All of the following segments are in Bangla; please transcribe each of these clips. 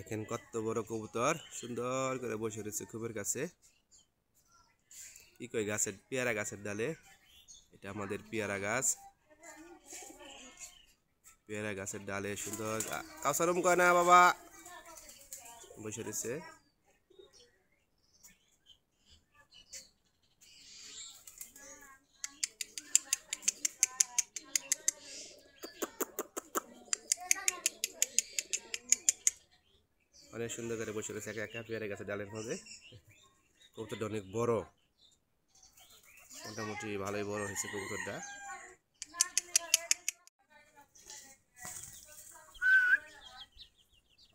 দেখেন কত বড় কবুতর সুন্দর করে বসে রয়েছে খুবের কাছে। কি কই গাছের পেয়ারা গাছের ডালে। এটা আমাদের পেয়ারা গাছ। পেয়ারা গাছের ডালে সুন্দর কাউসারম কয় না বাবা বসে রয়েছে। অনেক সুন্দর করে বসে রয়েছে একা একা পেয়ারা গাছের ডালের মধ্যে। কবুতরটা অনেক বড়, মোটামুটি ভালোই বড় হয়েছে কবুতরটা।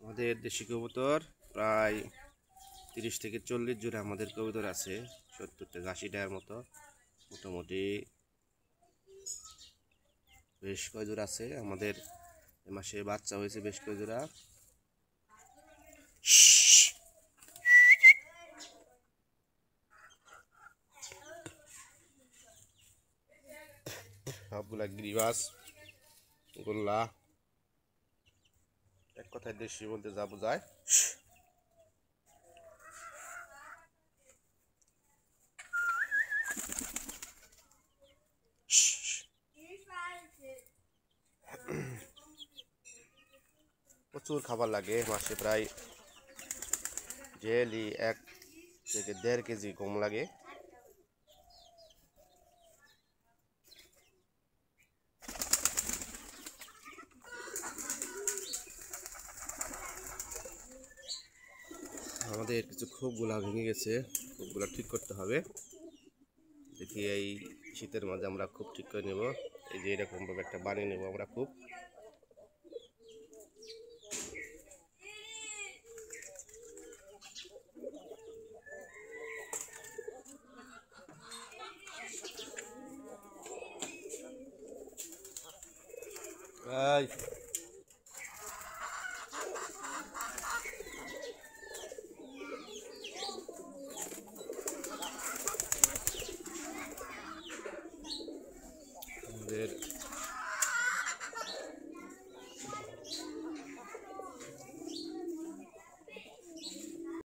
আমাদের দেশি কবুতর প্রায় 30 থেকে 40 জোড়া আমাদের কবুতর আছে, 70 থেকে 80টার মতো। মোটামুটি বেশ কয় জোড়া আছে। আমাদের এ মাসে বাচ্চা হয়েছে বেশ কয় জোড়া। সবগুলা গিরিবাস গোল্লা, এক কথায় দেশি বলতে যা বোঝায়। প্রচুর খাবার লাগে, মাসে প্রায় ডেইলি 1 থেকে 1.5 কেজি গম লাগে। আমাদের কিছু খোপগুলা ভেঙে গেছে, খোপগুলা ঠিক করতে হবে। দেখি এই শীতের মাঝে আমরা খুব ঠিক করে নেব। এই যে এরকম ভাবে একটা বানিয়ে নেব আমরা খুব। আমাদের